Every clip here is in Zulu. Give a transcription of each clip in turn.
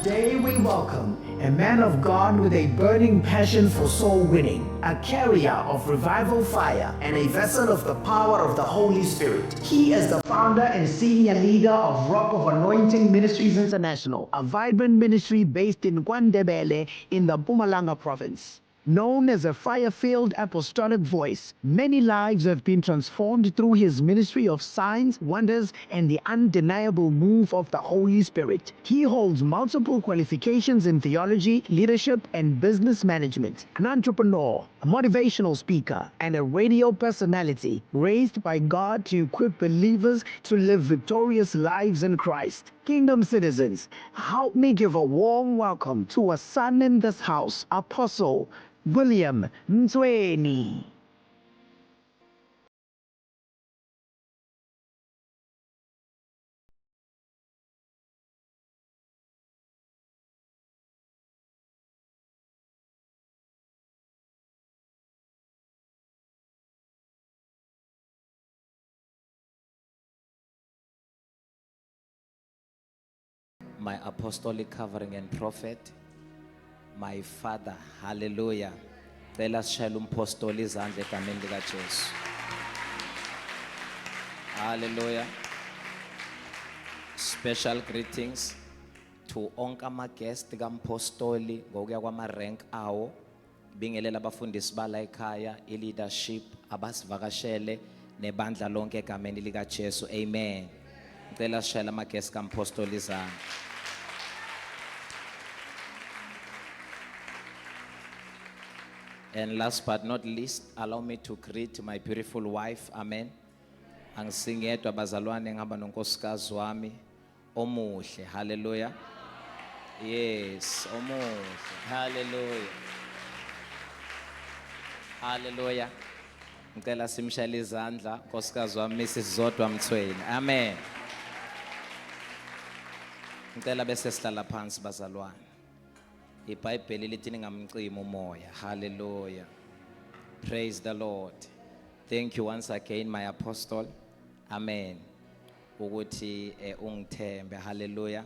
Today we welcome a man of God with a burning passion for soul winning, a carrier of revival fire, and a vessel of the power of the Holy Spirit. He is the founder and senior leader of Rock of Anointing Ministries International, a vibrant ministry based in KwaNdebele in the Mpumalanga province. Known as a fire-filled apostolic voice, many lives have been transformed through his ministry of signs, wonders, and the undeniable move of the Holy Spirit. He holds multiple qualifications in theology, leadership, and business management. An entrepreneur, a motivational speaker, and a radio personality raised by God to equip believers to live victorious lives in Christ. Kingdom citizens, help me give a warm welcome to a son in this house, Apostle William Mtsweni. My apostolic covering and prophet, my father, hallelujah. Cela sishayela umpostoli izandla egameni lika Jesu. Hallelujah. Special greetings to onke ama-guest kampostoli ngokuya kwama-rank awo. Bingelela abafundisi bala ekhaya, i-leadership, abasivakashele nebandla lonke egameni lika Jesu. Amen. Cela sishayela ama-guest kampostoli izandla. And last but not least, allow me to greet my beautiful wife. Amen. Angisingedwa bazalwane ngihamba nonkosikazi wami omuhle. Hallelujah. Yes, omuhle. Hallelujah. Hallelujah. Ngicela simshayele izandla nkosikazi wami Mrs. Zodwa Mthweni. Amen. Ngicela bese sihlala phansi bazalwane. IBhayibheli lithi ningamcimi umoya. Hallelujah. Praise the Lord. Thank you once again, my apostle. Amen. Ukuthi ungithembe. Hallelujah.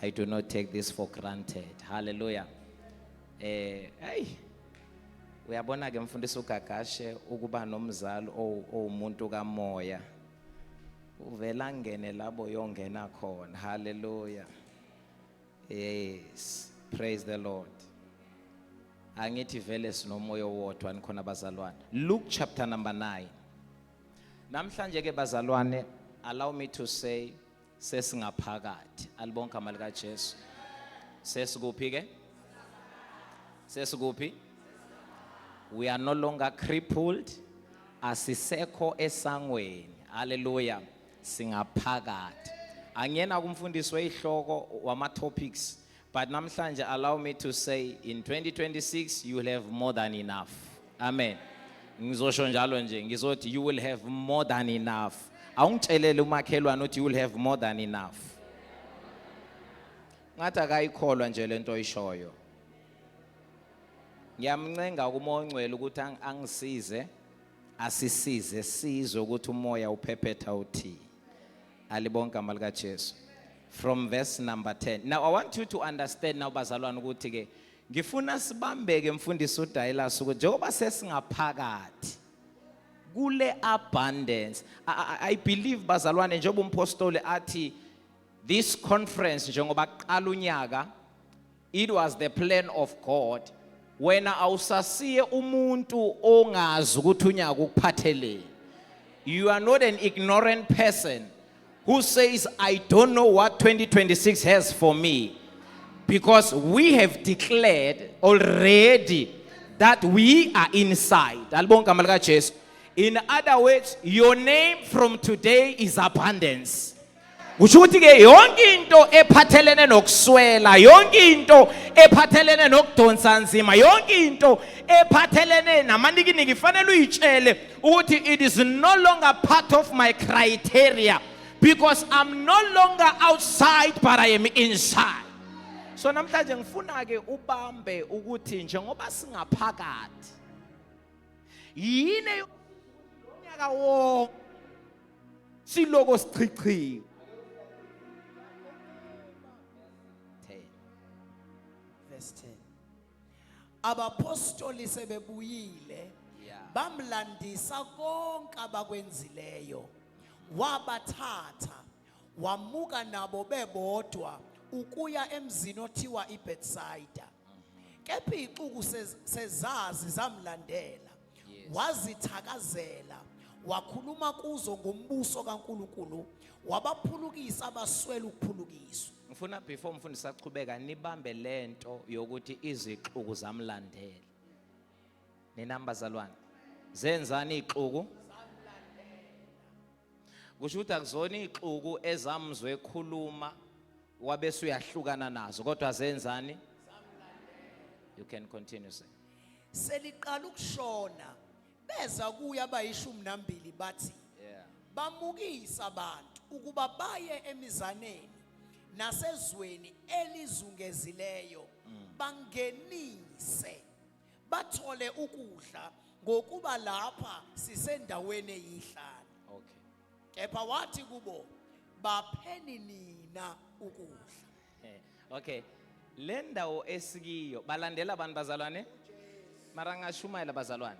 I do not take this for granted. Hallelujah. Hey. Uyabona ke mfundisi uGagashe ukuba nomzali umuntu kamoya. Uvela ngene labo yongena khona. Hallelujah. Yes. Praise the Lord. Angithi vele sinomoya wodwa nikhona bazalwane. Luke chapter number 9. Namhlanje ke bazalwane, allow me to say sesingaphakathi. Alibonke amali kaJesu. Sesikuphi ke? Sesikuphi? We are no longer crippled. Asisekho esangweni. Hallelujah. Singaphakathi. Angiyena kumfundisi wehloko wama topics. But namhlanje, allow me to say, in 2026, you will have more than enough. Amen. Ngizosho njalo nje, ngizothi you will have more than enough. Awungitshelele umakhelwane uthi you will have more than enough. Ngathi akayikholwa nje lento oyishoyo. Ngiyamncenga kuMoya oNgcwele ukuthi angisize, asisize sizwe ukuthi umoya uphephetha uthi. Alibonke amali kaJesu. From verse number 10. Now I want you to understand now bazalwane ukuthi ke ngifuna sibambeke mfundisi uDailas ukuthi njengoba sesingaphakathi kule abundance. I believe bazalwane njengoba umpostoli athi this conference njengoba qala unyaka, it was the plan of God. Wena awusasiye umuntu ongazi ukuthi unyaka ukuphatheleni. You are not an ignorant person who says, I don't know what 2026 has for me. Because we have declared already that we are inside. In other words, your name from today is abundance. Kushuthi ke yonke into ephathelene nokuswela, yonke into ephathelene nokudonsa nzima, yonke into ephathelene namanikiniki fanele uyitshele ukuthi it is no longer part of my criteria. Because I'm no longer outside, but I am inside. So namhlanje ngifuna ke ubambe ukuthi njengoba singaphakathi yini yonyaka wonke siloko sichichi abapostoli sebebuyile Yeah. bamlandisa konke abakwenzileyo wabathatha wamuka nabo bebodwa ukuya emzini othiwa iBethsaida kepha ixuku sezazi zamlandela wazithakazela wakhuluma kuzo ngombuso kaNkuluNkulu wabaphulukisa abaswele ukuphulukiswa. Ngifuna before mfundisi achubeka nibambe lento yokuthi izixuku zamlandela. Ninamba zalwane. Zenzani ixuku? Kusho ukuthi akuzona ixuku ezamzwe ekhuluma wabese uyahlukana nazo kodwa zenzani? You can continue sir. Seliqala ukushona beza kuya abayishumi nambili bathi bamukisa abantu ukuba baye emizaneni nasezweni elizungezileyo bangenise bathole ukudla ngokuba lapha sisendaweni eyihlala. Okay. Kepha wathi kubo bapheni nina ukudla. Okay. Le ndawo esikiyo balandela abantu bazalwane? Mara ngashumayela bazalwane.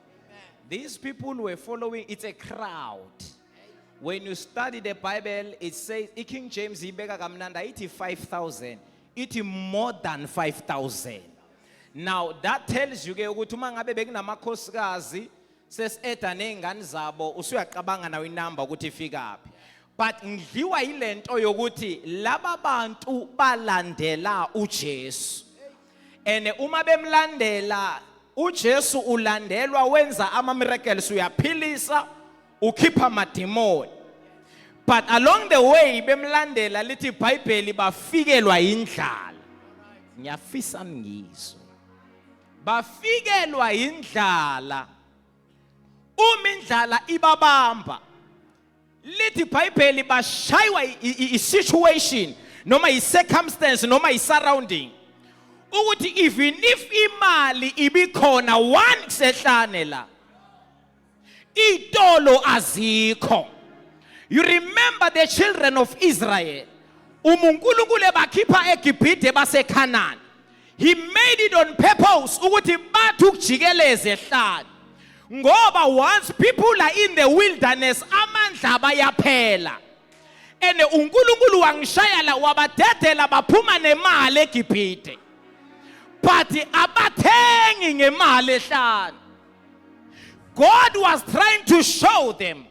These people were following, it's a crowd. When you study the Bible, it says, King James, ibeka kamnanda, iti 5,000. Iti more than 5,000. Now, that tells you, ukuthi uma ngabe bekunamakhosikazi, sesieda ney'ngane zabo, usuyaqabanga nawe inamba ukuthi ifika aphi. But ngidliwa yilento yokuthi laba bantu balandela uJesu. And uma bemlandela uJesu ulandelwa wenza ama-miracles uyaphilisa ukhipha amademoni. But along the way bemlandela lithi iBhayibheli bafikelwa indlala. Ngiyafisa ngizwe. Bafikelwa indlala. Uma indlala ibabamba lithi iBhayibheli bashaywa i-situation noma i-circumstance noma i-surrounding ukuthi even if imali ibikhona one sehlane la itolo azikho. You remember the children of Israel uNkulunkulu bakhipha eGibhite baseKhanani. He made it on purpose ukuthi bathi ukujikeleza ehlane ngoba once people are in the wilderness amandla bayaphela. And uNkulunkulu wangishaya la wabadedela baphuma nemali eGibhite. But abathengi ngemali ehlane. God was trying to show them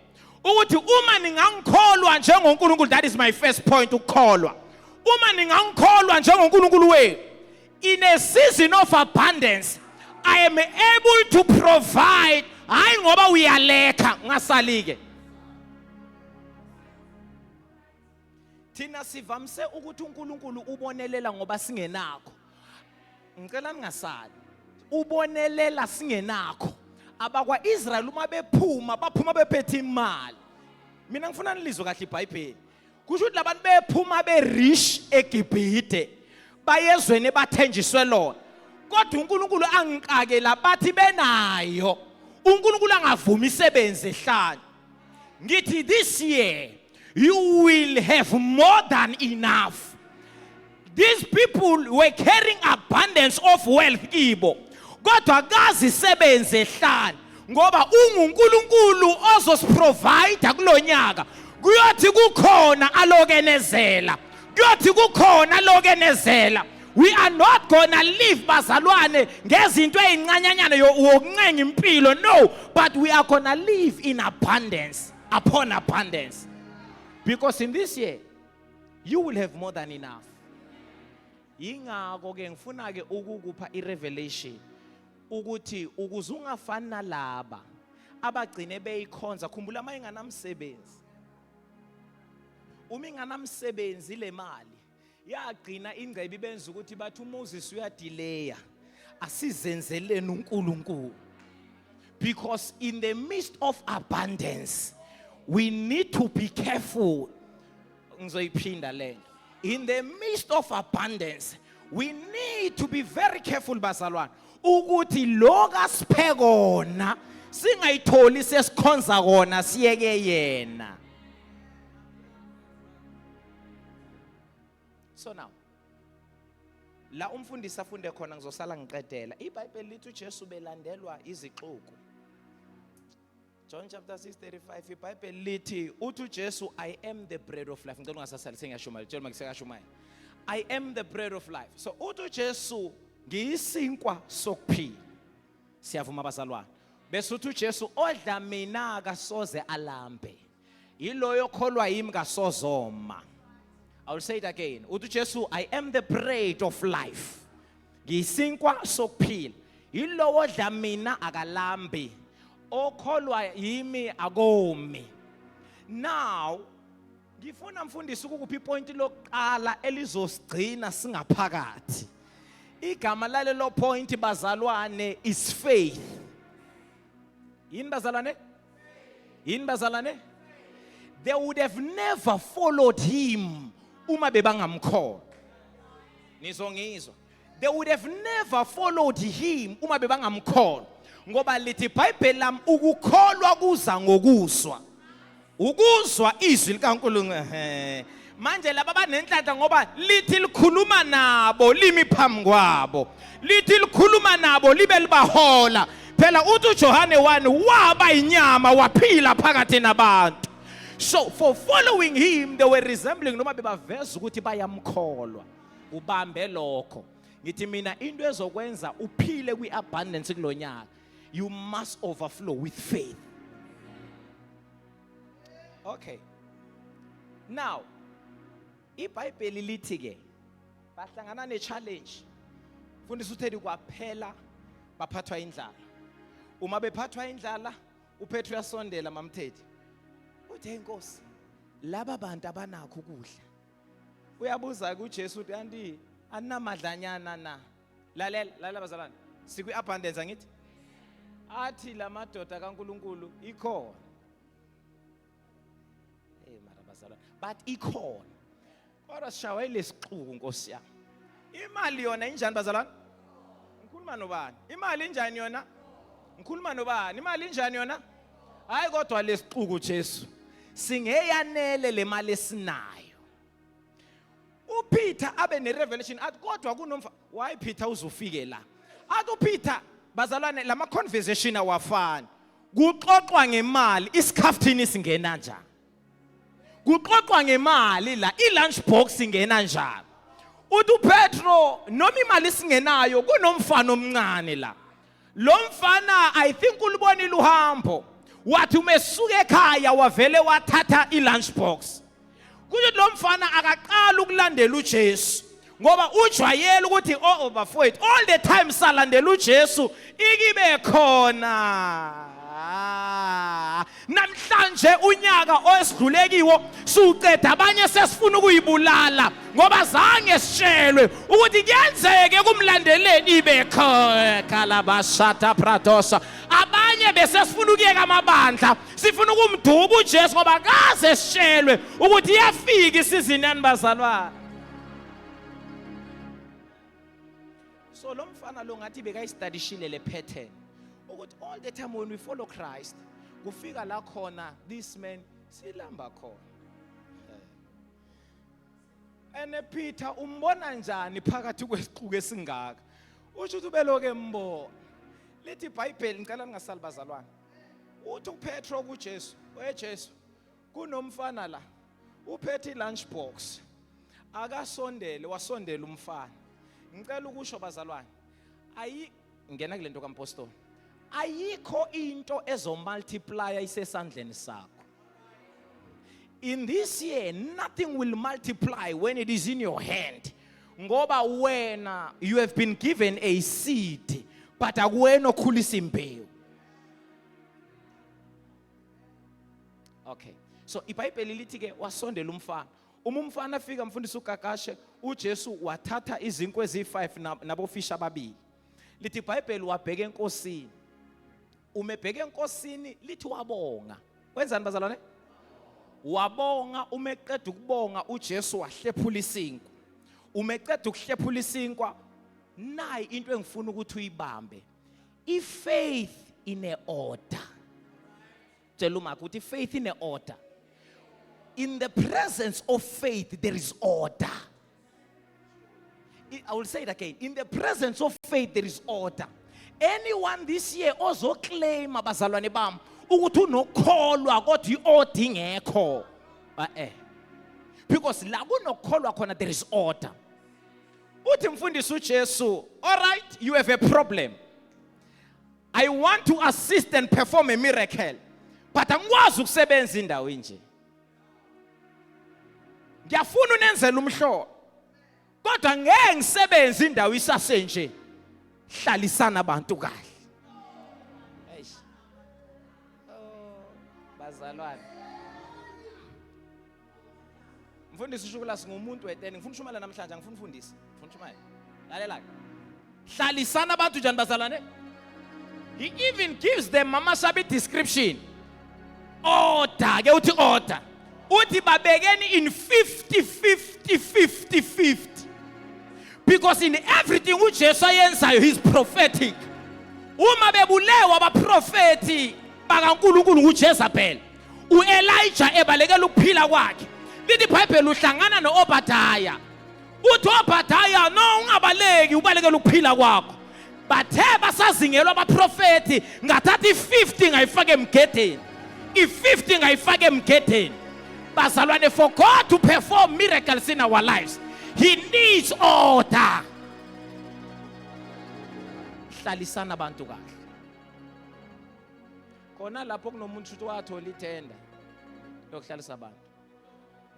ukuthi uma ningangikholwa njengoNkulunkulu, that is my first point, ukukholwa. Uma ningangikholwa njengoNkulunkulu wenu in a season of abundance I am able to provide. Hayi ngoba uyaleka ngasalike. Thina sivamse ukuthi uNkulunkulu ubonelela ngoba singenakho. Ngicela ningasali. Ubonelela singenakho. Abakwa Israel uma bephuma baphuma bephethe imali. Mina ngifuna nilizwe kahle iBhayibheli. Kusho ukuthi labantu bephuma be-rich eGibhite bayezweni bathenjiswe lona. Kodwa uNkulunkulu angikake labathi benayo. uNkulunkulu angavuma isebenze ehlane. Ngithi this year you will have more than enough. These people were carrying abundance of wealth kibo. Kodwa kazi isebenze ehlane ngoba uNkulunkulu ozosiprovide kulonyaka. Kuyothi kukhona alokenezela. Kuyothi kukhona alokenezela. We are not gonna live bazalwane ngezinto ezincanyanyana yokuncenga impilo, no, but we are gonna live in abundance upon abundance. Because in this year you will have more than enough. Ingakho ke ngifuna ke ukukupha irevelation ukuthi ukuze ungafani nalaba abagcine beyikhonza. Khumbula uma inganamsebenzi. Uma inganamsebenzi le mali yagcina ingcebe benza ukuthi bathi uMoses uyadelaya asizenzeleni uNkulunkulu. Because in the midst of abundance we need to be careful. Ngizoyiphinda lento. In the midst of abundance we need to be very careful bazalwane ukuthi loka siphe kona singayitholi sesikhonza kona siyeke yena. So now, La umfundisi afunde khona ngizosala ngiqedela. iBhayibheli lithi uJesu belandelwa izixuku. John chapter 6:35 iBhayibheli lithi uthi uJesu I am the bread of life. Ngicela ungasasali sengiyashumayela. Tshela ngisekashumayela. I am the bread of life. So uthi uJesu ngiyisinkwa sokuphila. Siyavuma abazalwane. Bese uthi uJesu odla mina akasoze alambe. Yiloyo kholwa yimi kasozoma. I will say it again. Uthi uJesu I am the bread of life. Ngiyisinkwa sokuphila. Yilowo odla mina akalambi. Okholwa yimi akomi. Now ngifuna mfundisi ukuphi point lokuqala elizosigcina singaphakathi. Igama lalelo point bazalwane is faith. Yini bazalwane? Yini bazalwane? They would have never followed him uma bebangamkholwa. Nizongizwa. They would have never followed him uma bebangamkholwa. Ngoba lithi iBhayibheli lam ukukholwa kuza ngokuzwa. Ukuzwa izwi likaNkulunkulu. Manje laba banenhlanhla ngoba lithi likhuluma nabo limi phambi kwabo. Lithi likhuluma nabo libe libahola. Phela uthi uJohane 1 waba inyama waphila phakathi nabantu. So for following him they were resembling noma bebaveza ukuthi bayamkholwa. Ubambe lokho. Ngithi mina into ezokwenza uphile kwiabundance kulonyaka. You must overflow with faith. Okay. Now, iBhayibheli lithi ke bahlangana ne-challenge. Mfundisi uthedi kwaphela baphathwa indlala. Uma bephathwa indlala, uPetru uyasondela mamthethi. Uthi hey Nkosi, laba bantu abanakho ukudla. Uyabuza kuJesu uthi anti anamadlanyana na. Lalela bazalwane. Sikwi-abundance angithi? Athi la madoda kaNkuluNkulu ikhona. But ikhona. Kodwa sishawe lesixuku Nkosi yami. Imali yona injani bazalwane? Ngikhuluma nobani? Imali injani yona? Ngikhuluma nobani? Imali injani yona? Hayi kodwa lesixuku Jesu. Singeyanele le mali esinayo. uPeter abe nerevelation athi kodwa kunomfa. Why Peter uzufike la? Athi uPeter bazalwane lama conversation awafani. Kuxoxwa ngemali isikhaftini singena njani? Kuxoxwa ngemali la ilunch box ingena njani? Uthi uPetro noma imali singenayo kunomfana omncane la. Lo mfana I think ulibonile uhambo. Wathi umesuka ekhaya wavele wathatha ilunch box. Kuthi lo mfana akaqala ukulandela uJesu. Ngoba ujwayele ukuthi bafowethu all the time salandela uJesu ikibe khona. Namhlanje unyaka osidlulekiwo suqeda abanye sesifuna ukuyibulala ngoba zange sitshelwe ukuthi kuyenzeke kumlandeleni ibe khona labashata pradosa. Abanye bese sifuna ukuyeka amabandla sifuna ukumduba uJesu ngoba kaze sitshelwe ukuthi iyafika isizini yanibazalwane. So lo mfana lo ngathi bekayistudishile le pattern ukuthi all the time when we follow Christ kufika la khona this man silamba khona. Ene Peter umbona njani phakathi kwesiquku esingaka? Usho ukuthi ubeloke embona. Lithi iBhayibheli ngicela ningasali bazalwane. Uthi uPetro kuJesu, "Jesu, kunomfana la. Uphethe ilunch box. Akasondele wasondela umfana. Ngicela ukusho bazalwane. Ngena kule nto kaMpostoli. Ayikho into ezomultiplier isesandleni sakho. In this year nothing will multiply when it is in your hand. Ngoba wena you have been given a seed but akuwena okhulisa imbewu. Okay. So iBhayibheli lithi ke wasondela umfana. Umfana afika mfundisi uGagashe uJesu wathatha izinkwe ezi5 nabofisha ababili. Lithi iBhayibheli wabheka enkosini. Umebheka enkosini lithi wabonga. Wenzani bazalwane? Wabonga umeqeda ukubonga uJesu wahlephula isinkwa. Umeqeda ukuhlephula isinkwa nayi into engifuna ukuthi uyibambe. Faith in a order. Tshela uma ukuthi faith in a order. In the presence of faith there is order. I will say it again. In the presence of faith, there is order. Anyone this year also claim abazalwane bam ukuthi unokholwa kodwa iorder ingekho. Because la kunokholwa khona there is order. Uthi mfundisi uJesu, all right, you have a problem. I want to assist and perform a miracle. But angikwazi ukusebenza indawo nje. Ngiyafuna unenzele umhlo. Kodwa ngeke ngisebenze indawo isasenje. Hlalisana abantu kahle. Eish. Oh, bazalwane. Mfundisi ushukula singumuntu wetene. Ngifuna ushumela namhlanje, ngifuna ufundisa. Ngifuna ushumela. Lalela. Hlalisana abantu njani bazalwane? He even gives them Mama Shabi description. Order, ke uthi order. Uthi babekeni in 50. Because in everything uJesu ayenzayo he's prophetic. Uma bebulewa abaprofeti bakaNkulunkulu nguJezebel. uElijah ebalekela ukuphila kwakhe. Lithi iBhayibheli uhlangana noObhadaya. Uthi oBhadaya no ungabaleki ubalekela ukuphila kwakho. Bathe basazingelwa abaprofeti ngathatha i50 ngayifaka emgedeni. I50 ngayifaka emgedeni. Bazalwane, for God to perform miracles in our lives, He needs order. Hlalisana abantu kahle. Khona lapho kunomuntu uthi wathola ithenda yokuhlalisa abantu.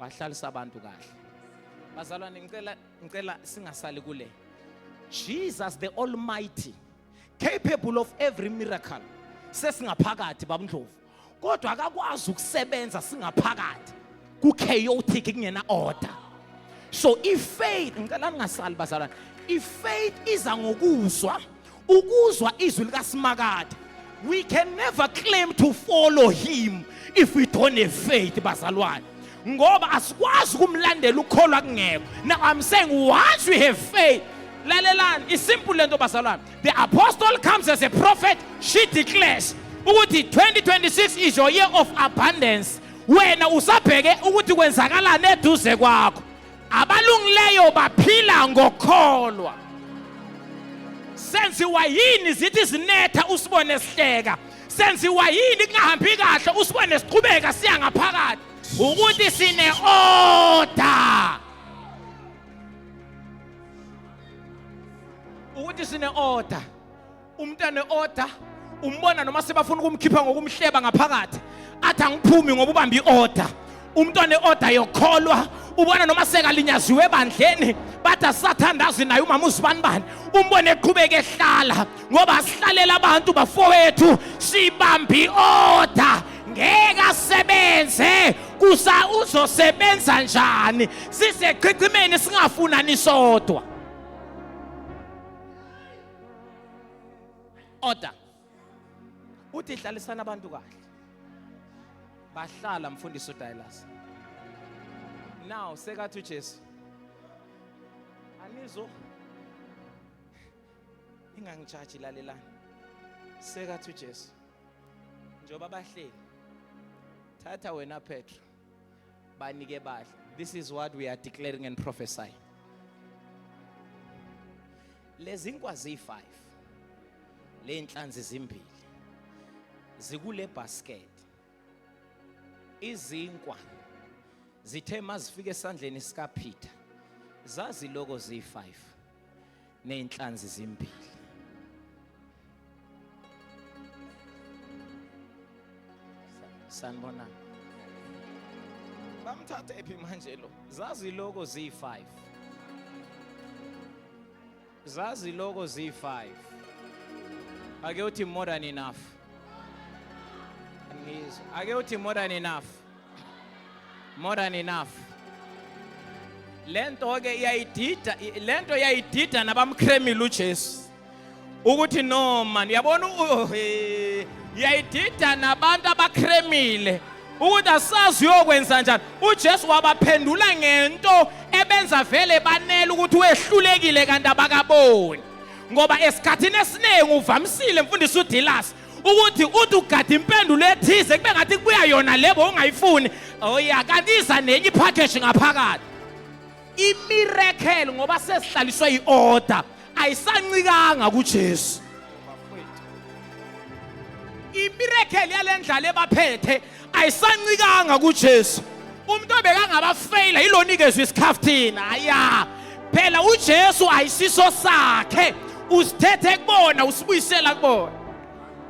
Wahlalisa abantu kahle. Bazalwane, ngicela singasali kule. Jesus the Almighty, capable of every miracle, sesingaphakathi babundlovu. Kodwa akakwazi ukusebenza singaphakathi ku chaotic kungena order. So if faith, ngicela ningasali bazalwane, if faith iza ngokuzwa, ukuzwa izwi likaSimakade, we can never claim to follow him if we don't have faith bazalwane. Ngoba asikwazi kumlandela ukholwa kungekho. Now I'm saying once we have faith, lalelani, is simple lento bazalwane. The apostle comes as a prophet, she declares ukuthi 2026 is your year of abundance. Wena usabheke ukuthi kwenzakalana eduze kwakho. Abalungileyo baphila ngokholwa. Senziwa yini zithi zinetha usibone sihleka. Senziwa yini kungahambi kahle usibone siqhubeka siya ngaphakathi. Ukuthi sine order. Ukuthi sine order. Umntana order umbona noma sebafuna ukumkhipha ngokumhleba ngaphakathi. Athi angiphumi ngoba ubamba iorder. Umntwana order yokholwa ubona noma sekalinyaziwe ebandleni bathi asathandazi naye umama uzibanibani umbone eqhubeka ehlala ngoba asihlalela abantu bafowethu sibamba iorder. Ngeke asebenze kusa uzosebenza njani siseqhicimeni singafunani sodwa. Order. Uthi hlalisana abantu kahle. Bahlala mfundisi uDailas. Now sekathi uJesu. Anizo ingangijaji lalelana. Sekathi uJesu. Njoba bahleli. Thatha wena Petro. Banike badla. This is what we are declaring and prophesying. Lezi inkwa zi5. Le inhlanzi zimbili. Zikule basket. Izinkwa zithe mazifike esandleni sika Peter. Zazi logo zi5 neinhlanzi zimbili. Sanibona. Bamthatha ephi manje lo? Zazi logo zi5. Zazi logo zi5. Ake uthi more than enough. Ake uthi more than enough. More than enough. Lento ke iyayidida nabamkremile uJesu. Ukuthi no man, yabona iyayidida nabantu abakremile. Ukuthi asazi uyokwenza njani. uJesu wabaphendula ngento ebenza vele banele ukuthi wehlulekile kanti abakaboni. Ngoba esikhathini esiningi uvamisile mfundisi uDilas ukuthi ugada impendulo ethize kube ngathi kuya yona lebo ongayifuni oya kanti iza nenye ipackage ngaphakathi. imiracle ngoba sesihlaliswe iorder ayisancikanga kuJesu. Imiracle yalendlala ebaphethe ayisancikanga kuJesu. Umuntu obekangaba fail ilonikezwe isikhafuthina. Aya. Phela uJesu ayisiso sakhe. Usithethe kubona usibuyisela kubona.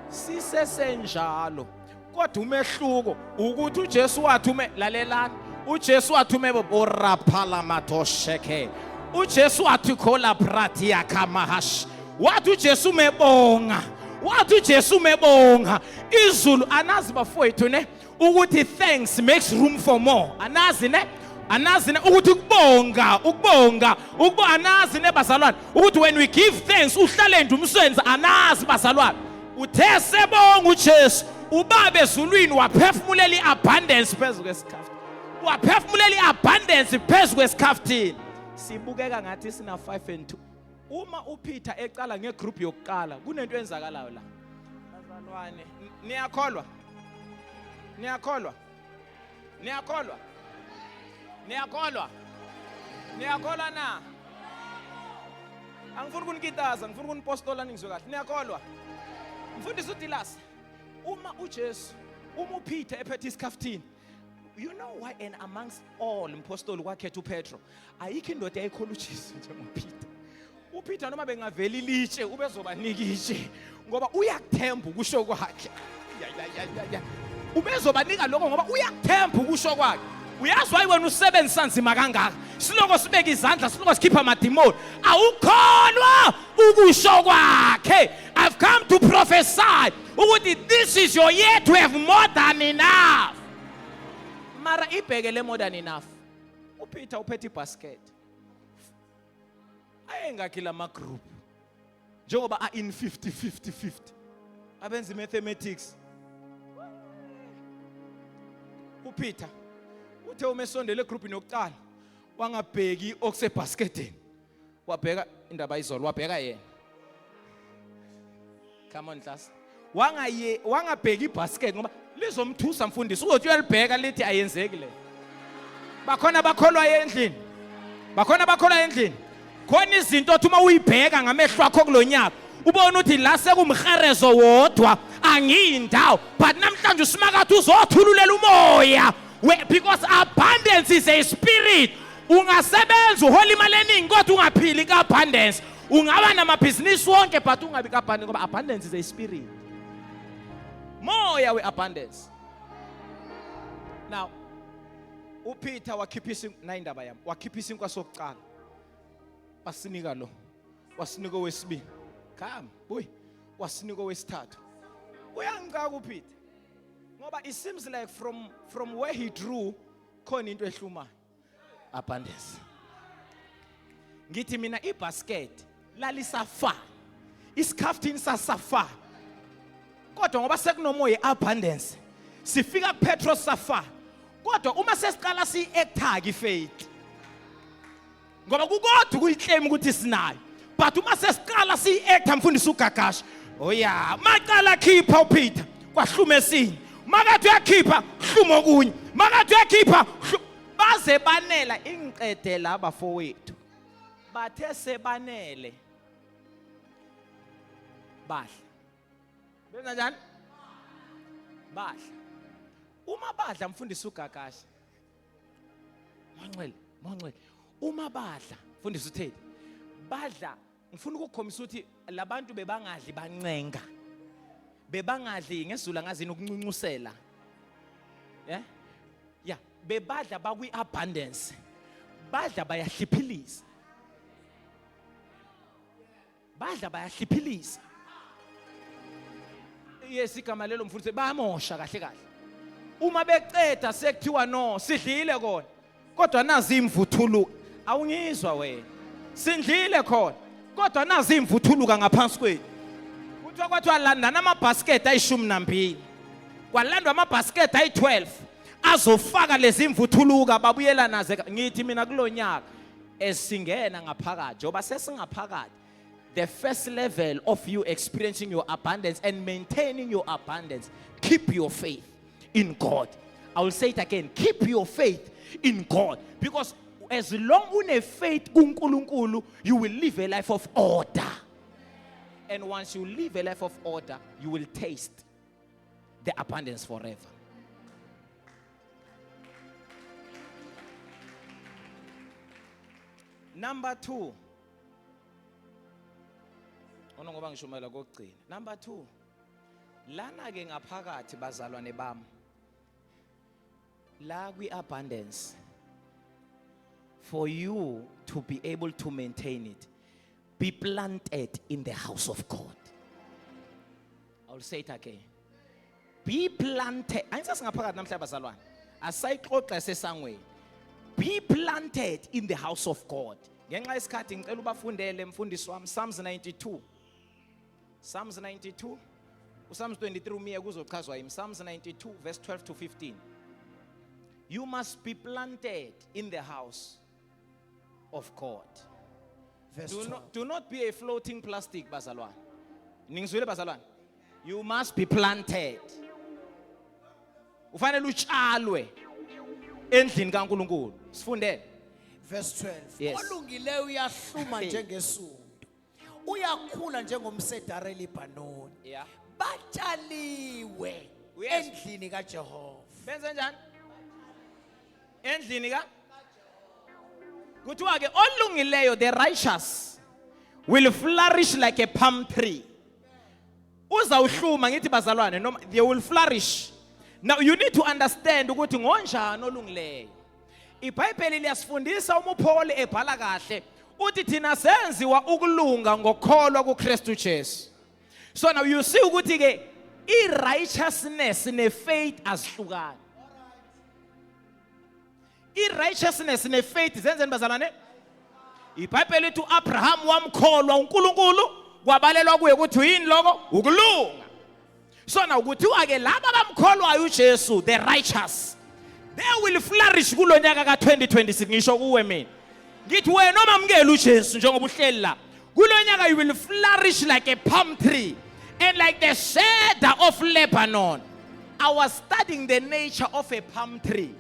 Sisesenjalo. Kodwa umehluko ukuthi uJesu wathume lalelana. uJesu wathume boraphala matosheke. uJesu wathi khola pratia kamahash. Wathi uJesu mebonga. Wathi uJesu mebonga. Izulu anazi bafowethu ne ukuthi thanks makes room for more. Anazi ne ukuthi ukubonga anazi ne bazalwane ukuthi when we give thanks uhlale ndumsebenzi anazi bazalwane uthe sebonga uJesu ubaba ezulwini waphefumulela iabundance phezulu kwesikhafuthini waphefumulela iabundance phezulu kwesikhafuthini sibukeka ngathi sina 5 and 2 uma uPeter eqala ngegroup yokuqala kunento enzakalayo la bazalwane niyakholwa na angifuni ukunikitaza ngifuna ukunipostola ningizwe kahle niyakholwa mfundisi uDilasi uma uJesu uma uPeter ephethe isikhafuthini you know why and amongst all impostoli kwakhetha uPetro ayikho indoda eyayikhola uJesu njengoPeter uPeter noma bengavela ilitshe ubezobanika itshe ngoba uyakuthemba ukusho kwakhe ya ubezobanika lokho ngoba uyakuthemba ukusho kwakhe uyazwa wena usebenzisa nzima kangaka siloko sibeka izandla siloko sikhipha amadimoni awukholwa ukusho kwakhe. I've come to prophesy ukuthi this is your year to have more than enough. Mara ibhekele more than enough. uPeter uphethe ibasket ayengakhila ama group njengoba in 50 abenza mathematics. uPeter uthe umesondele egroupini yokuqala wangabheki okusebasketini wabheka indaba izolo wabheka yena. Come on class. Wangabheki ibasket ngoba lizomthusa mfundisi uzothi uyalibheka lithi ayenzeki le. Bakhona bakholwa endlini khona izinto othi uma uyibheka ngamehlo akho kulonyaka ubona ukuthi la sekumherezo wodwa angiyindawo but namhlanje usimakathi uzothululela umoya because abundance is a spirit. Ungasebenza uhola imali eningi kodwa ungaphili kaabundance. Ungaba namabhizinisi wonke but ungabi kaabundance ngoba abundance is a spirit. Moya weabundance. Now uPeter wakhiphisa indaba yami wakhiphisa inkosi yokuqala basinika lo wasinika owesibili come boy wasinika owesithathu uyangika uPeter ngoba it seems like from where he drew khona into ehlumayo abundance. Ngithi mina ibasket lalisafa isikhafuthini sasafa kodwa ngoba sekunomoya abundance sifika kuPetro safa kodwa uma sesiqala si-acta ifaith ngoba kukodwa kuyiclaim ukuthi sinayo but uma sesiqala si-acta mfundisi uGagasha oya maqala khipha uPeter kwahluma esinye makathi uyakhipha hlumo kunye makathi uyakhipha baze banela inqede laba fowethu bathe sebanele bahla benza njani bahla uma badla mfundisi uGagasha Monxele uma badla mfundisi uThedi badla ngifuna ukukhombisa ukuthi labantu bebangadli bancenga bebangadli ngesizulu ngazini ukuncuncusela yeah bebadla bakwi abundance badla bayahliphilisa yes igama lelo mfundisi bayamosha kahle uma beceda sekuthiwa no sidlile khona kodwa nazi imvuthuluka awungizwa wena sidlile khona kodwa nazi imvuthuluka ngaphansi kwethu kuthiwa kwathiwa landana amabasket ayi12 kwalandwa amabasket ayi12 azofaka lezi imvuthuluka babuyela naze ngithi mina kulonyaka esingena ngaphakathi njoba sesingaphakathi the first level of you experiencing your abundance and maintaining your abundance keep your faith in God. I will say it again, keep your faith in God because as long une faith kuNkulunkulu, you will live a life of order. And once you live a life of order, you will taste the abundance forever. Number 2. Number 2. Lana ke ngaphakathi bazalwane bami. La kwi-abundance. For you to be able to maintain it, be planted in the house of God. I'll say it again. Be planted. Be planted in the house of God. Psalms 92. Psalms 92. Psalms 23. Psalms 92 verse 12 to 15. You must be planted in the house of God. Do not be a floating plastic, bazalwane. Ningizwile bazalwane. You must be planted. Ufanele utshalwe endlini kaNkulunkulu. Sifundele. Verse 12. Yes. Olungileyo uyahluma njengesundu. Uyakhula njengomsedari eLebanon. Yeah. Batshaliwe Yes. endlini kaJehova. Benze njani? Endlini ka? Kuthiwa ke olungileyo, the righteous will flourish like a palm tree. Uzawuhluma ngithi bazalwane, no, they will flourish. Now you need to understand ukuthi ngonjani olungileyo. iBhayibheli liyasifundisa uMupholi ebhala kahle uthi thina senziwa ukulunga ngokholwa kuKristu Jesu. So now you see ukuthi ke i-righteousness ne-faith azihlukani. I-righteousness ne-faith zenzeni bazalwane? iBhayibheli lithi uAbraham wamkholwa uNkulunkulu kwabalelwa kuye ukuthi uyini lokho? Ukulunga. So now kuthiwa ke laba bamkholwayo uJesu, the righteous, they will flourish kulo nyaka ka-2026. Ngisho kuwe mina ngithi wena noma amukela uJesu njengoba uhleli la kulo nyaka you will flourish like a palm tree and like the cedar of Lebanon. I was studying the nature of a palm tree.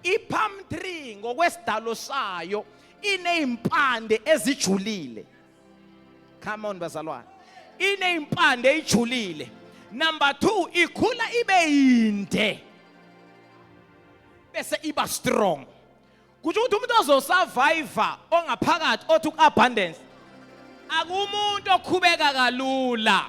I-palm tree ngokwesidalo sayo iney'mpande ezijulile. Come on bazalwane. Iney'mpande ezijulile. Number 2, ikhula ibe yinde bese iba strong. Kuthi umuntu ozosurvive ongaphakathi othi ku-abundance akumuntu okhubeka kalula.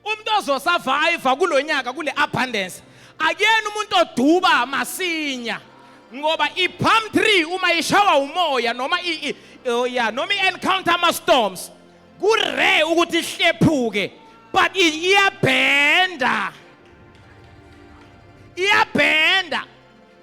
Umuntu ozosurvive kulo nyaka kule abundance akuyena umuntu oduba masinya, ngoba i-palm tree uma ishawa umoya noma noma i-encounter ama-storms kure ukuthi ihlephuke, but iyabhenda. Iyabhenda.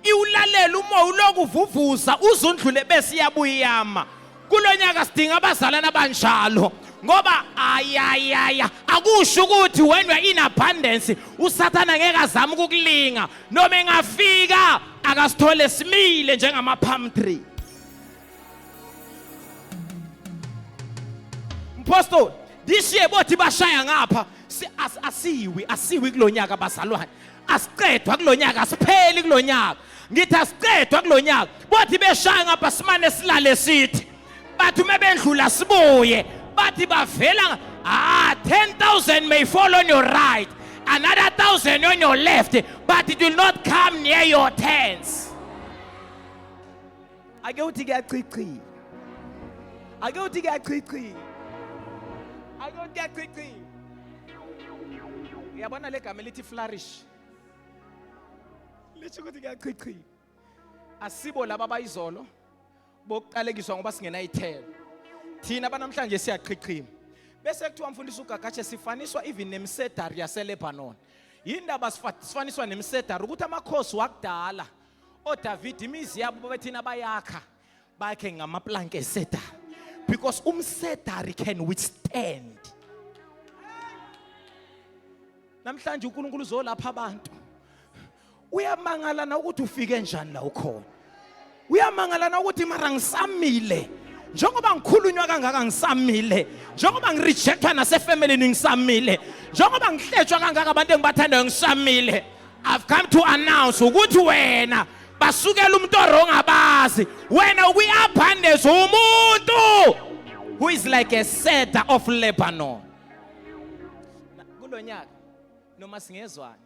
Iwulalela umoya uloku uvuvuza uzundlule bese iyabuya iyama. Kulo nyaka sidinga abazalana abanjalo ngoba ayayaya akusho ukuthi when you are in abundance uSathana ngeke azame ukukulinga noma engafika akasithole simile njengama palm tree. Apostle, this year bothi bashaya ngapha asiwi kulonyaka bazalwane. Asiqedwa kulonyaka, asipheli kulonyaka. Ngithi asiqedwa kulonyaka. Bothi beshaya ngapha simane silale sithi. Bathi mebendlula sibuye. Bathi bavela 10,000 may fall on your right, another 1,000 on your left, but it will not come near your tents. Ake uthi kuyachichi. Ake uthi kuyachichi. Ake uthi kuyachichi. Uyabona le gama lithi flourish. Lithi ukuthi kuyachichi. Asibo laba abayizolo bokuqalekiswa ngoba singena ithelo. Thina banamhlanje siyachichima. Bese kuthiwa mfundisi uGagatshe sifaniswa even nemsedari yaseLebanon. Yindaba sifaniswa nemsedari ukuthi amakhosi wakudala oDavid imizi yabo bethina bayakha bakhe ngamaplanka esedari, because umsedari can withstand. Namhlanje uNkulunkulu uzolapha abantu. Uyamangala na ukuthi ufike njani la ukhona. Uyamangala na ukuthi mara ngisamile. Njengoba ngikhulunywa kangaka ngisamile. Njengoba ngirejectwa nasefamily ngisamile. Njengoba ngihletshwa kangaka abantu engibathandayo ngisamile. I've come to announce ukuthi wena basukela umuntu wrong abazi wena ukwi-abundance umuntu who is like a cedar of Lebanon. Kulo nyaka noma singezwana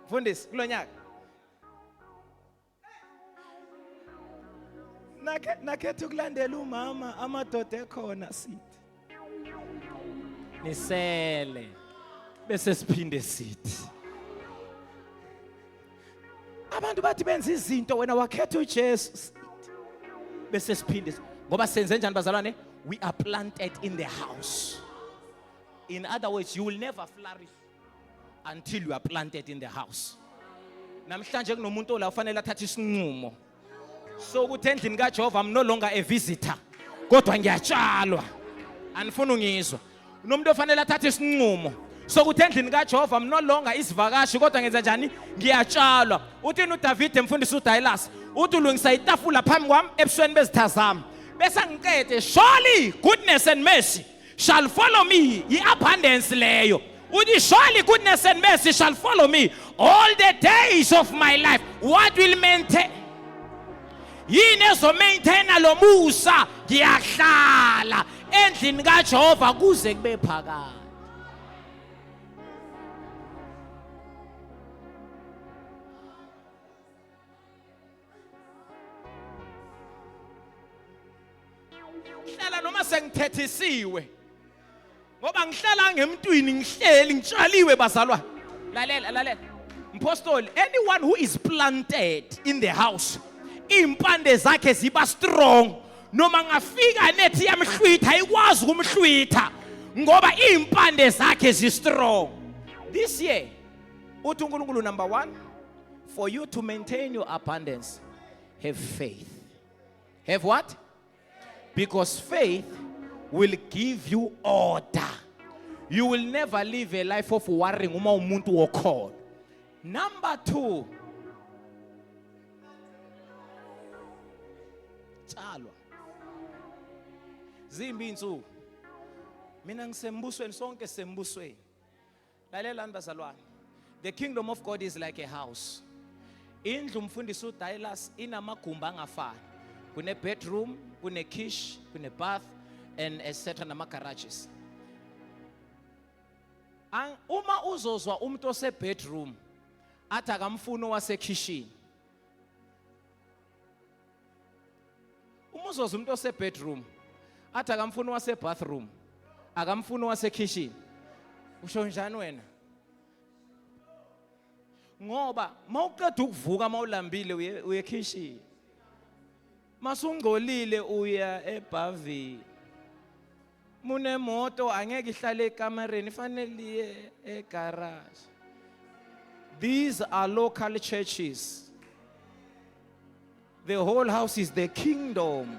mfundisi kulo nyaka nakhetha ukulandela umama amadoda ekhona sithi nisele bese siphinde sithi abantu bathi benza izinto wena wakhetha uJesu bese siphinde ngoba senze njani bazalwane? We are planted in the house. In other words, you will never flourish until you are planted in the house. Namhlanje kunomuntu la ufanele athathe isinqumo so ukuthi endlini kaJehova I'm no longer a visitor kodwa ngiyatshalwa. Anifuna ungizwa? Unomuntu ofanele athathe isinqumo so ukuthi endlini kaJehova I'm no longer isivakashi kodwa ngenza njani? Ngiyatshalwa. Uthini uDavid emfundisi uDailas? Uthi ulungisa itafula phambi kwami ebusweni bezitha zami. Bese ngiqede, surely goodness and mercy shall follow me. I-abundance leyo. Uthi surely goodness and mercy shall follow me all the days of my life. What will maintain? Yini ezomaintaina lo musa? Ngiyahlala endlini kaJehova kuze kube phakade. Ngihlala noma sengithethisiwe ngoba ngihlala ngemntwini ngihleli ngitshaliwe bazalwa. Lalela mpostoli, anyone who is planted in the house impande zakhe ziba strong noma ngafika nethi yamhlwitha ayikwazi ukumhlwitha ngoba impande zakhe zi strong. This year uthi uNkulunkulu number 1, for you to maintain your abundance, have faith. Have what? Because faith will give you order. You will never live a life of worrying uma umuntu wokholo. Number 2, tshalwa. Zimbi insuku. Mina ngisembusweni sonke sembusweni. Lalela bazalwane. The kingdom of God is like a house. Indlu mfundisi uDailas inamagumba angafani. Kune bedroom, kune kitchen, kune bath, and etc. nama garages. Uma uzozwa umuntu ose bedroom athi akamfuna wase kitchen. Uma uzozwa umuntu ose bedroom athi akamfuna wase bathroom, akamfuna wase kitchen. Usho njani wena? Ngoba mawuqeda ukuvuka mawulambile uye kitchen. Masungcolile uya eBhavi. Mune moto angeke ihlale ekamereni fanele iye egarage. These are local churches. The whole house is the kingdom.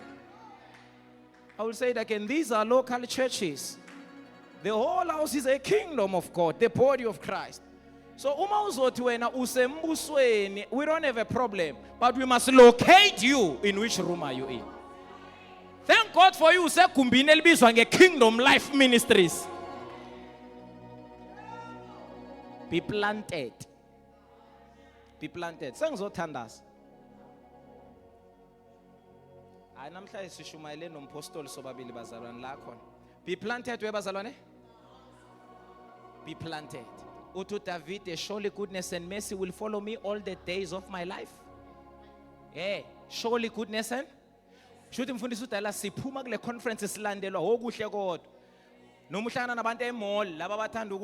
I will say it again. These are local churches. The whole house is a kingdom of God, the body of Christ. So uma uzothi wena usembusweni, we don't have a problem, but we must locate you in which room are you in. Thank God for you usegumbini elibizwa ngeKingdom Life Ministries. Be planted. Be planted. Sengizothandaza. Hayi namhlanje sishumayele nompostoli sobabili bazalwane la khona. Be planted webazalwane. Be planted. Uthi David, surely goodness and mercy will follow me all the days of my life. Yeah, surely goodness and shuthi mfundisi uDala siphuma kule conference silandelwa okuhle kodwa. Noma uhlangana nabantu emall laba bathanda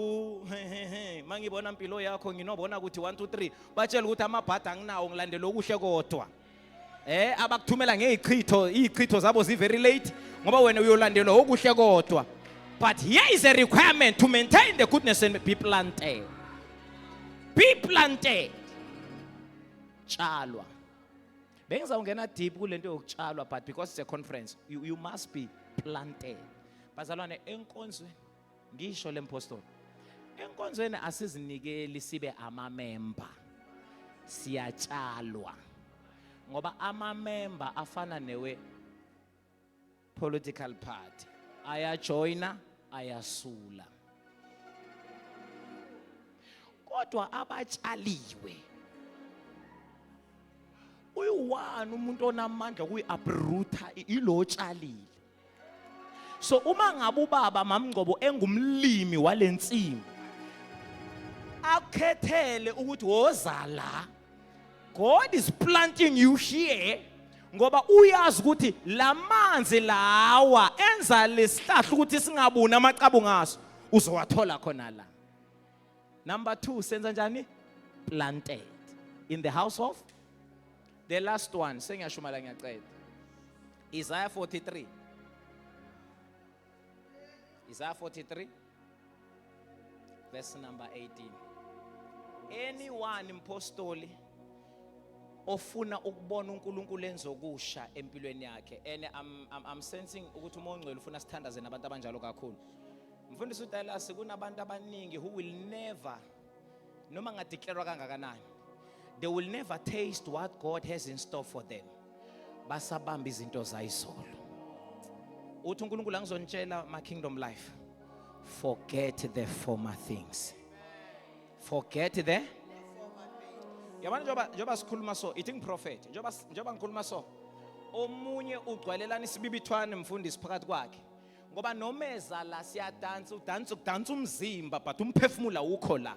mangibona impilo yakho nginobona ukuthi 1 2 3 batshela ukuthi amabhada anginawo ngilandela okuhle kodwa. Abakuthumela ngeichitho zabo zi very late ngoba wena uyolandelwa okuhle kodwa. But here is a requirement to maintain the goodness and be planted. Be planted. Chalwa. Benza ungena deep kulento yokuchalwa, but because it's a conference, you must be planted. Bazalwane enkonzweni ngisho lempostoli. Enkonzweni asizinikeli sibe amamember. Siyachalwa. Ngoba amamember afana newe political party. Ayajoina, ayasula. Kodwa abachaliwe uyi-one umuntu onamandla kuyi-uprooter ilo tshalile. So uma ngabe ubaba MaMngcobo engumlimi walensimbi akhethele ukuthi woza la, God is planting you here ngoba uyazi ukuthi lamanzi lawa enza lesihlahla ukuthi singabuni amacabo ngaso uzowathola khona la. Number 2, senza njani? Planted in the house of. The last one, sengiyashumala ngiyaqeda. Isaiah 43. Isaiah 43 verse number 18. Anyone impostoli ofuna ukubona uNkulunkulu enza okusha empilweni yakhe, and I'm sensing ukuthi uMongcwele ufuna sithandaze nabantu abanjalo kakhulu. Mfundisi uDallas kunabantu abaningi who will never, noma ngadeclarewa kangakanani, they will never taste what God has in store for them. Basabamba izinto zayizolo. Uthi uNkulunkulu angizonitshela my kingdom life, forget the former things. Forget the yabona njoba sikhuluma so eating prophet njoba ngikhuluma so omunye ugcwalelana isibibithwane mfundisi phakathi kwakhe ngoba nomeza la siyadansa udansa umzimba but umphefumulo ukho la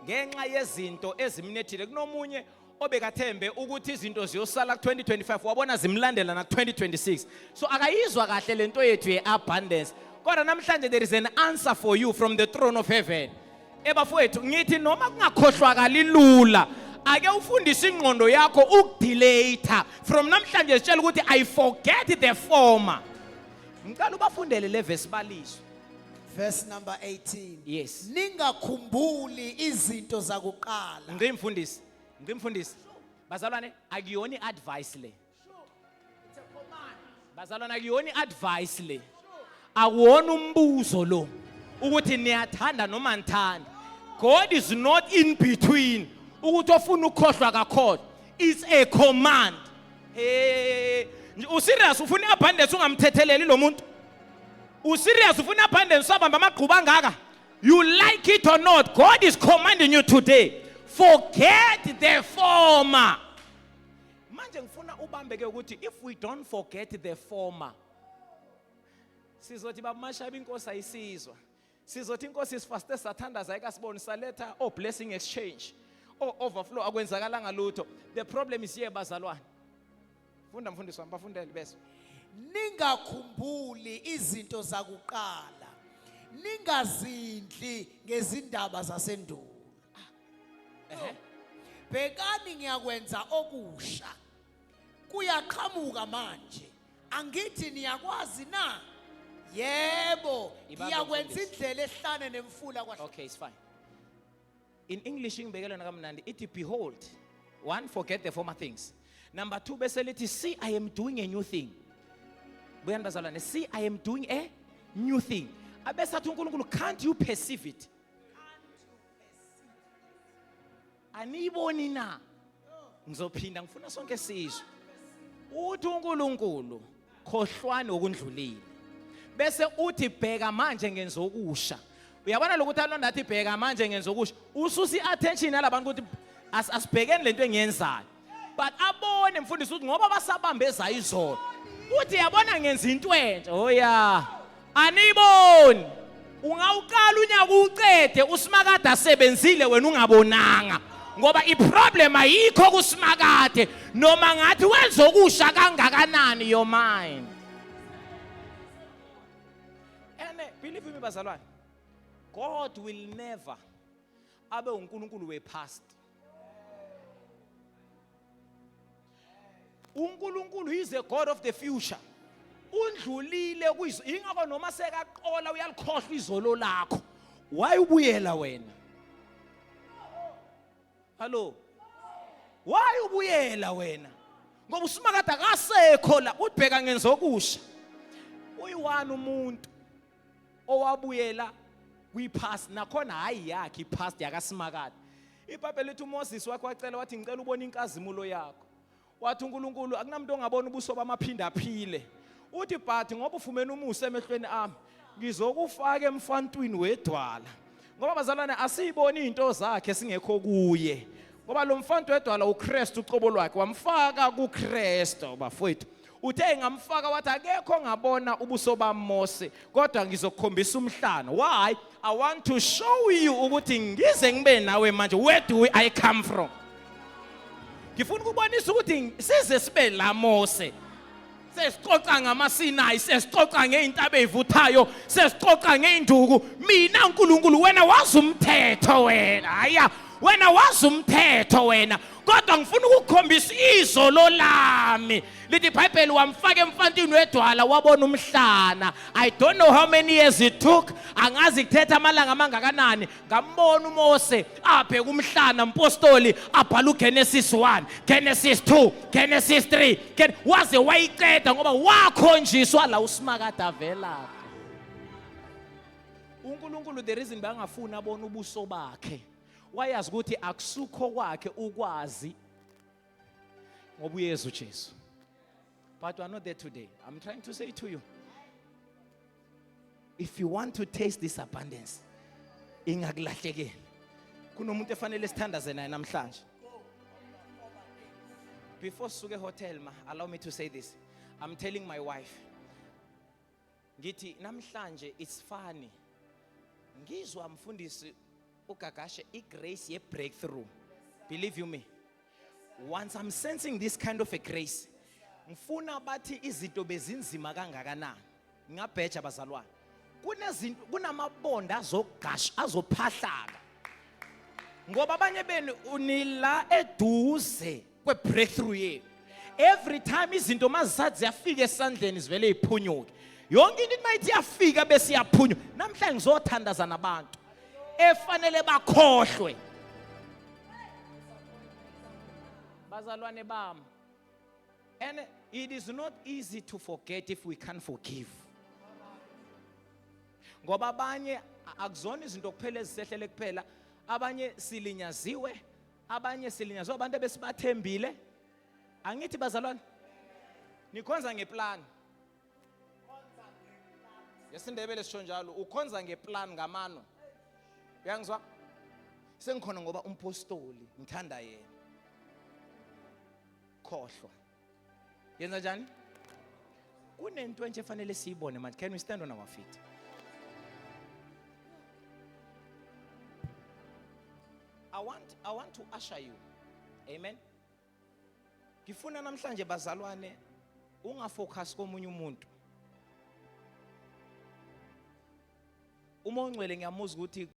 ngenxa yezinto ezimnethile. Kunomunye obekathembe ukuthi izinto ziyosala ku2025 wabona zimlandela na 2026, so akayizwa kahle lento yethu yeabundance. Kodwa namhlanje there is an answer for you from the throne of heaven. Ebafowethu ngithi noma kungakhohlwa kalilula ake ufundise ingqondo yakho ukudeleta from namhlanje sitshela ukuthi I forget the former. Ngicela ubafundele le verse balisho. Verse number 18. Yes. Ningakhumbuli izinto zakuqala. Ngimfundisi bazalwane akuyona advice le. It's a command. Bazalwane akuyona advice le. Akuwona umbuzo lo ukuthi niyathanda noma nithanda. God is not in between. Ukuthi ofuna ukukhohlwa kakhohlwa. It's a command. Hey, userious ufuna abundance ungamthetheleli lo muntu? Userious ufuna abundance sabamba amagquba angaka? You like it or not, God is commanding you today. Forget the former. Manje ngifuna ubambeke ukuthi if we don't forget the former, sizothi babamashaya inkosi ayisizwa. Sizothi inkosi isifaste sathandaza ikasibonisa letha blessing exchange. Overflow akwenzakala ngalutho. The problem is here bazalwane. Funda mfundisi wami bafundele bese. Ningakhumbuli izinto zakuqala. Ningazindli ngezindaba zasendulo. Bekani ngiyakwenza okusha. Kuyaqhamuka manje. Angithi niyakwazi na? Yebo, ngiyakwenza indlela ehlane nemfula kwahle. Okay, it's fine. In English ngibekela nakamnandi ithi behold, 1, forget the former things. Number 2 bese lithi see I am doing a new thing. Buyani bazalwane, see I am doing a new thing. Abese athi uNkulunkulu, can't you perceive it? Aniboni na? Ngizophinda ngifuna sonke sizwe. Uthi uNkulunkulu khohlwani okundlulile. Bese uthi bheka manje ngenza okusha. Uyabona lokuthi alonda athi bheka manje ngenza okusha. Ususi attention yalabantu ukuthi asibhekeni lento engiyenzayo. But abone mfundisi ukuthi ngoba basabambeza izolo. Uthi yabona ngenza into entsha. Oh yeah. Aniboni. Ungawuqala unyaka ucede usimakade asebenzile wena ungabonanga. Ngoba iproblem ayikho kusimakade noma ngathi wenza okusha kangakanani your mind. And believe me bazalwane, God will never abe uNkulunkulu wepast. uNkulunkulu is the God of the future. Undlulile kuyizo ingakho noma sekaqola uyalikhohlwa izolo lakho. Why ubuyela wena? Hello. Why ubuyela wena? Ngoba usimakade akasekho la ubheka ngenza okusha. Uyi-one umuntu owabuyela kwi-past nakhona hayi yakhe i-past yakasimakade. iBhayibheli lithi uMoses wakhe wacela wathi ngicela ubone inkazimulo yakho. Wathi uNkulunkulu akunamuntu ongabona ubuso bamaphinda aphile. Uthi but ngoba ufumene umusa emehlweni ami ngizokufaka emfantwini wedwala. Ngoba bazalwane asiyiboni izinto zakhe singekho kuye. ngoba lo mfana wedwala uKristu uqobo lwakhe wamfaka kuKristu bafowethu. Uthe ngamfaka wathi akekho ngabona ubuso baMose kodwa ngizokukhombisa umhlana. Why? I want to show you ukuthi ngize ngibe nawe manje. Where do I come from? Ngifuna ukubonisa ukuthi size sibe la Mose. Sesixoxa ngamaSinayi, sesixoxa ngeintaba ezivuthayo, sesixoxa ngeinduku. Mina uNkulunkulu wena wazi umthetho wena. Haya, wena wazi umthetho wena. Kodwa ngifuna ukukhombisa izolo lami. Lithi iBhayibheli wamfaka emfantini wedwala wabona umhlana. I don't know how many years it took. Angazi kuthetha amalanga amangakanani. Ngambona uMose abheka umhlana mpostoli abhala uGenesis 1, Genesis 2, Genesis 3. Waze wayiqeda ngoba wakhonjiswa la uSimakade avela. uNkulunkulu the reason bangafuna abone ubuso bakhe. Wayazi ukuthi akusukho kwakhe ukwazi ngoba uYesu Jesu. But we are not there today. I'm trying to say to you, if you want to taste this abundance, ingakulahlekeli. Kunomuntu efanele sithandaze naye namhlanje. Before suke hotel allow me to say this. I'm telling my wife, ngithi namhlanje it's funny. Ngizwa mfundisi ugagashe igrace ye breakthrough. Believe you me. Once I'm sensing this kind of a grace, ngifuna bathi izinto bezinzima kangakanani. Ngabheja bazalwane. Kunezinto kunamabonda azogasha azophahlaka. Ngoba abanye benu unila eduze kwe breakthrough yenu. Every time izinto mazisathi ziyafika esandleni zivele iphunyuke. Yonke into mayithi yafika bese yaphunyuka. Namhlanje ngizothandaza nabantu efanele bakhohlwe. Bazalwane bami. And it is not easy to forget if we can't forgive. Ngoba abanye akuzona izinto kuphela ezisehlele kuphela, abanye silinyaziwe, abanye silinyazwa abantu ebesibathembile. Angithi bazalwane nikhonza ngeplan. Yesindebele sisho njalo, ukhonza ngeplan ngamano. Uyangizwa? Sengikhona ngoba umpostoli ngithanda yena. Khohlwa. Yenza njani? Kunento nje efanele siyibone manje. Can we stand on our feet? I want to usher you. Amen. Ngifuna namhlanje bazalwane ungafocus komunye umuntu. Uma ungcwele ngiyamuzwa ukuthi